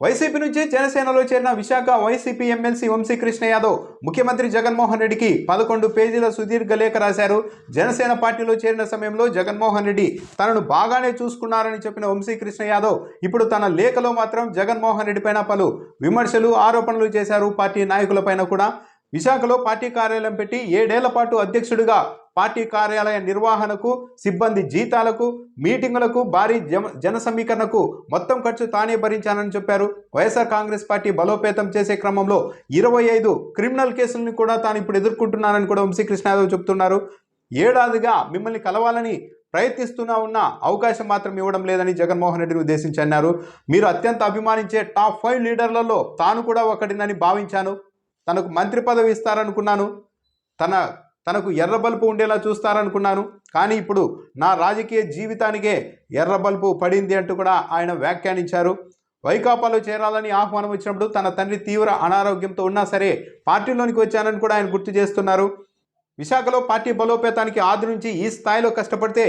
YCP నుంచి జనసేనలో చేరిన విశాఖ వైసీపీ ఎమ్మెల్సీ వంశీకృష్ణ యాదవ్ ముఖ్యమంత్రి జగన్మోహన్ రెడ్డికి 11 పేజీల సుదీర్ఘ లేఖ రాశారు. జనసేన పార్టీలో చేరిన సమయంలో జగన్మోహన్ రెడ్డి తనను బాగానే చూసుకున్నారని చెప్పిన వంశీకృష్ణ యాదవ్ ఇప్పుడు తన లేఖలో మాత్రం జగన్మోహన్ రెడ్డి పైన పలు విమర్శలు, ఆరోపణలు చేశారు. పార్టీ నాయకులపైన కూడా విశాఖలో పార్టీ కార్యాలయం పెట్టి 7 ఏళ్ల పాటు అధ్యక్షుడిగా పార్టీ కార్యాలయ నిర్వహణకు, సిబ్బంది జీతాలకు, మీటింగులకు, భారీ జన సమీకరణకు మొత్తం ఖర్చు తానే భరించానని చెప్పారు. వైఎస్ఆర్ కాంగ్రెస్ పార్టీ బలోపేతం చేసే క్రమంలో 25 క్రిమినల్ కేసులను కూడా తాను ఇప్పుడు ఎదుర్కొంటున్నానని కూడా వంశీకృష్ణ యాదవ్ చెప్తున్నారు. ఏడాదిగా మిమ్మల్ని కలవాలని ప్రయత్నిస్తున్నా ఉన్న అవకాశం మాత్రం ఇవ్వడం లేదని జగన్మోహన్ రెడ్డిని ఉద్దేశించి అన్నారు. మీరు అత్యంత అభిమానించే టాప్ 5 లీడర్లలో తాను కూడా ఒకటినని భావించాను. తనకు మంత్రి పదవి ఇస్తారనుకున్నాను, తనకు ఎర్రబల్పు ఉండేలా చూస్తారనుకున్నాను. కానీ ఇప్పుడు నా రాజకీయ జీవితానికే ఎర్రబల్పు పడింది అంటూ కూడా ఆయన వ్యాఖ్యానించారు. వైకాపాలో చేరాలని ఆహ్వానం వచ్చినప్పుడు తన తండ్రి తీవ్ర అనారోగ్యంతో ఉన్నా సరే పార్టీలోనికి వచ్చానని కూడా ఆయన గుర్తు చేస్తున్నారు. విశాఖలో పార్టీ బలోపేతానికి ఆది నుంచి ఈ స్థాయిలో కష్టపడితే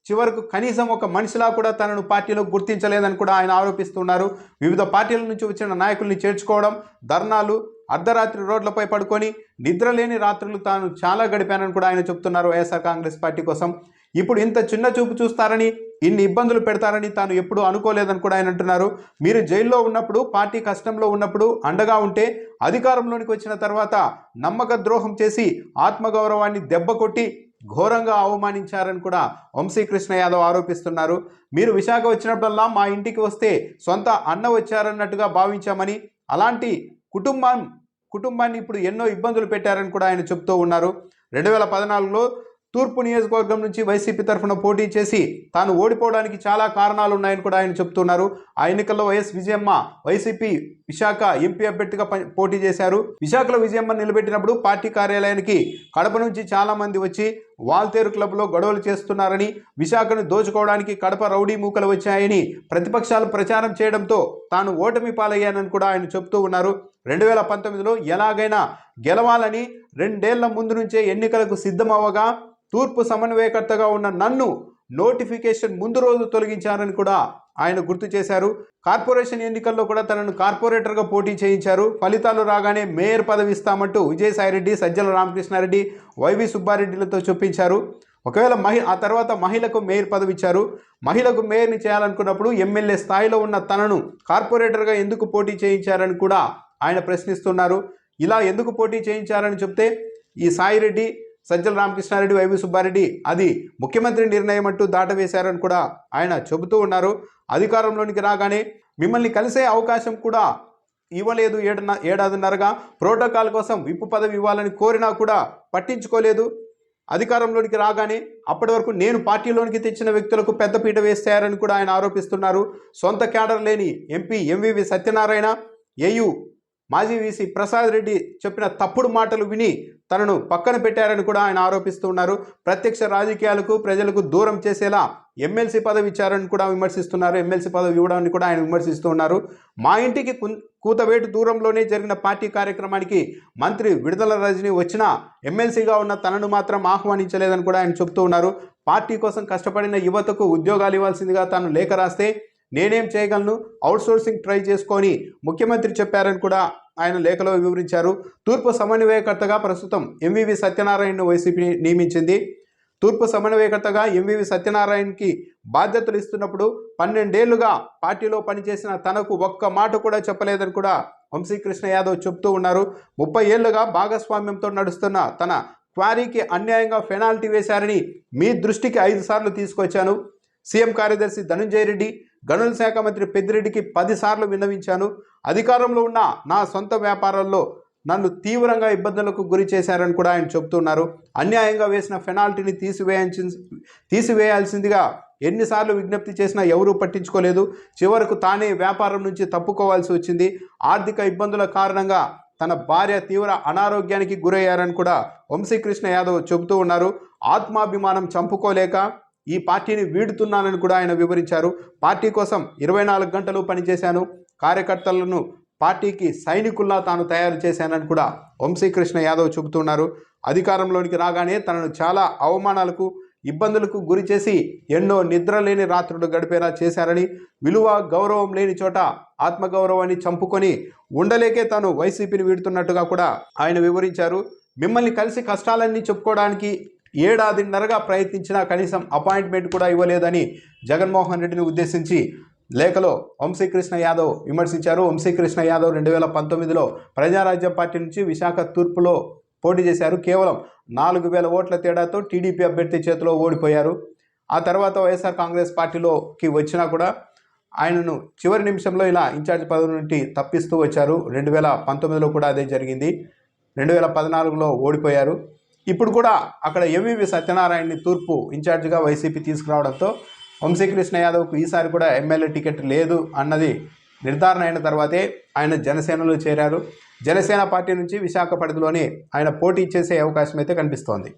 చివరకు కనీసం ఒక మనిషిలా కూడా తనను పార్టీలో గుర్తించలేదని కూడా ఆయన ఆరోపిస్తున్నారు. వివిధ పార్టీల నుంచి వచ్చిన నాయకుల్ని చేర్చుకోవడం, ధర్నాలు, అర్ధరాత్రి రోడ్లపై పడుకొని నిద్రలేని రాత్రులు తాను చాలా గడిపానని కూడా ఆయన చెప్తున్నారు. వైఎస్ఆర్ కాంగ్రెస్ పార్టీ కోసం ఇప్పుడు ఇంత చిన్న చూపు చూస్తారని, ఇన్ని ఇబ్బందులు పెడతారని తాను ఎప్పుడూ అనుకోలేదని కూడా ఆయన అంటున్నారు. మీరు జైల్లో ఉన్నప్పుడు, పార్టీ కష్టంలో ఉన్నప్పుడు అండగా ఉంటే అధికారంలోనికి వచ్చిన తర్వాత నమ్మక ద్రోహం చేసి ఆత్మగౌరవాన్ని దెబ్బ కొట్టి ఘోరంగా అవమానించారని కూడా వంశీకృష్ణ యాదవ్ ఆరోపిస్తున్నారు. మీరు విశాఖ వచ్చినప్పుడల్లా మా ఇంటికి వస్తే సొంత అన్న వచ్చారన్నట్టుగా భావించామని, అలాంటి కుటుంబాన్ని ఇప్పుడు ఎన్నో ఇబ్బందులు పెట్టారని కూడా ఆయన చెప్తూ ఉన్నారు. 2014లో తూర్పు నియోజకవర్గం నుంచి వైసీపీ తరఫున పోటీ చేసి తాను ఓడిపోవడానికి చాలా కారణాలు ఉన్నాయని కూడా ఆయన చెప్తున్నారు. ఆ ఎన్నికల్లో YS Vijayamma YCP Visakha MP అభ్యర్థిగా పోటీ చేశారు. విశాఖలో విజయమ్మ నిలబెట్టినప్పుడు పార్టీ కార్యాలయానికి కడప నుంచి చాలా మంది వచ్చి వాల్తేరు క్లబ్లో గొడవలు చేస్తున్నారని, విశాఖను దోచుకోవడానికి కడప రౌడీ మూకలు వచ్చాయని ప్రతిపక్షాలు ప్రచారం చేయడంతో తాను ఓటమి పాలయ్యానని కూడా ఆయన చెప్తూ ఉన్నారు. 2019లో ఎలాగైనా గెలవాలని 2 ఏళ్ల ముందు నుంచే ఎన్నికలకు సిద్ధమవ్వగా తూర్పు సమన్వయకర్తగా ఉన్న నన్ను నోటిఫికేషన్ ముందు రోజు తొలగించారని కూడా ఆయన గుర్తు చేశారు. కార్పొరేషన్ ఎన్నికల్లో కూడా తనను కార్పొరేటర్గా పోటీ చేయించారు. ఫలితాలు రాగానే మేయర్ పదవి ఇస్తామంటూ విజయసాయిరెడ్డి, సజ్జల రామకృష్ణారెడ్డి, వైవి సుబ్బారెడ్డిలతో చొప్పించారు. ఒకవేళ ఆ తర్వాత మహిళకు మేయర్ పదవి ఇచ్చారు. మహిళకు మేయర్ని చేయాలనుకున్నప్పుడు ఎమ్మెల్యే స్థాయిలో ఉన్న తనను కార్పొరేటర్గా ఎందుకు పోటీ చేయించారని కూడా ఆయన ప్రశ్నిస్తున్నారు. ఇలా ఎందుకు పోటీ చేయించారని చెప్తే ఈ సాయిరెడ్డి, సజ్జల రామకృష్ణారెడ్డి, వైవి సుబ్బారెడ్డి అది ముఖ్యమంత్రి నిర్ణయం అంటూ దాటవేశారని కూడా ఆయన చెబుతూ ఉన్నారు. అధికారంలోనికి రాగానే మిమ్మల్ని కలిసే అవకాశం కూడా ఇవ్వలేదు. ఏడాదిన్నరగా ప్రోటోకాల్ కోసం విప్పు పదవి ఇవ్వాలని కోరినా కూడా పట్టించుకోలేదు. అధికారంలోనికి రాగానే అప్పటి వరకు నేను పార్టీలోనికి తెచ్చిన వ్యక్తులకు పెద్దపీట వేస్తారని కూడా ఆయన ఆరోపిస్తున్నారు. సొంత క్యాడర్ లేని ఎంపీ ఎంవివి సత్యనారాయణ, ఏయూ మాజీ వీసీ ప్రసాద్ రెడ్డి చెప్పిన తప్పుడు మాటలు విని తనను పక్కన పెట్టారని కూడా ఆయన ఆరోపిస్తూ ఉన్నారు. ప్రత్యక్ష రాజకీయాలకు ప్రజలకు దూరం చేసేలా ఎమ్మెల్సీ పదవి ఇచ్చారని కూడా విమర్శిస్తున్నారు. ఎమ్మెల్సీ పదవి ఇవ్వడాన్ని కూడా ఆయన విమర్శిస్తూ ఉన్నారు. మా ఇంటికి కూతవేటు దూరంలోనే జరిగిన పార్టీ కార్యక్రమానికి మంత్రి విడుదల రజని వచ్చినా ఎమ్మెల్సీగా ఉన్న తనను మాత్రం ఆహ్వానించలేదని కూడా ఆయన చెప్తూ ఉన్నారు. పార్టీ కోసం కష్టపడిన యువతకు ఉద్యోగాలు ఇవ్వాల్సిందిగా తాను లేఖ రాస్తే నేనేం చేయగలను, అవుట్సోర్సింగ్ ట్రై చేసుకొని ముఖ్యమంత్రి చెప్పారని కూడా ఆయన లేఖలో వివరించారు. తూర్పు సమన్వయకర్తగా ప్రస్తుతం ఎంవివి సత్యనారాయణను వైసీపీ నియమించింది. తూర్పు సమన్వయకర్తగా ఎంవివి సత్యనారాయణకి బాధ్యతలు ఇస్తున్నప్పుడు 12 ఏళ్లుగా పార్టీలో పనిచేసిన తనకు ఒక్క మాట కూడా చెప్పలేదని కూడా వంశీకృష్ణ యాదవ్ చెప్తూ ఉన్నారు. 30 ఏళ్లుగా భాగస్వామ్యంతో నడుస్తున్న తన క్వారీకి అన్యాయంగా పెనాల్టీ వేశారని మీ దృష్టికి 5 సార్లు తీసుకొచ్చాను. సీఎం కార్యదర్శి ధనంజయ రెడ్డి, గనుల శాఖ మంత్రి పెద్దిరెడ్డికి 10 సార్లు విన్నవించాను. అధికారంలో ఉన్న నా సొంత వ్యాపారాల్లో నన్ను తీవ్రంగా ఇబ్బందులకు గురి చేశారని కూడా ఆయన చెబుతున్నారు. అన్యాయంగా వేసిన పెనాల్టీని తీసివేయాల్సిందిగా ఎన్నిసార్లు విజ్ఞప్తి చేసినా ఎవరూ పట్టించుకోలేదు. చివరకు తానే వ్యాపారం నుంచి తప్పుకోవాల్సి వచ్చింది. ఆర్థిక ఇబ్బందుల కారణంగా తన భార్య తీవ్ర అనారోగ్యానికి గురయ్యారని కూడా వంశీకృష్ణ యాదవ్ చెబుతూ ఉన్నారు. ఆత్మాభిమానం చంపుకోలేక ఈ పార్టీని వీడుతున్నానని కూడా ఆయన వివరించారు. పార్టీ కోసం 24 గంటలు పనిచేశాను. కార్యకర్తలను పార్టీకి సైనికుల్లా తాను తయారు చేశానని కూడా వంశీకృష్ణ యాదవ్ చెబుతున్నారు. అధికారంలోనికి రాగానే తనను చాలా అవమానాలకు, ఇబ్బందులకు గురి చేసి ఎన్నో నిద్రలేని రాత్రులు గడిపేలా చేశారని, విలువ గౌరవం లేని చోట ఆత్మగౌరవాన్ని చంపుకొని ఉండలేకే తాను వైసీపీని వీడుతున్నట్టుగా కూడా ఆయన వివరించారు. మిమ్మల్ని కలిసి కష్టాలన్నీ చెప్పుకోవడానికి ఏడాదిన్నరగా ప్రయత్నించినా కనీసం అపాయింట్మెంట్ కూడా ఇవ్వలేదని జగన్మోహన్ రెడ్డిని ఉద్దేశించి లేఖలో వంశీకృష్ణ యాదవ్ విమర్శించారు. వంశీకృష్ణ యాదవ్ 2019లో ప్రజారాజ్యం పార్టీ నుంచి విశాఖ తూర్పులో పోటీ చేశారు. కేవలం 4,000 ఓట్ల తేడాతో టీడీపీ అభ్యర్థి చేతిలో ఓడిపోయారు. ఆ తర్వాత వైఎస్ఆర్ కాంగ్రెస్ పార్టీలోకి వచ్చినా కూడా ఆయనను చివరి నిమిషంలో ఇలా ఇన్ఛార్జ్ పదవి నుండి తప్పిస్తూ వచ్చారు. 2019లో కూడా అదే జరిగింది. 2014లో ఓడిపోయారు. ఇప్పుడు కూడా అక్కడ ఎంవివి సత్యనారాయణని తూర్పు ఇన్ఛార్జిగా వైసీపీ తీసుకురావడంతో వంశీకృష్ణ యాదవ్కు ఈసారి కూడా ఎమ్మెల్యే టికెట్ లేదు అన్నది నిర్ధారణ అయిన తర్వాతే ఆయన జనసేనలో చేరారు. జనసేన పార్టీ నుంచి విశాఖ పరిధిలోనే ఆయన పోటీ చేసే అవకాశం అయితే కనిపిస్తోంది.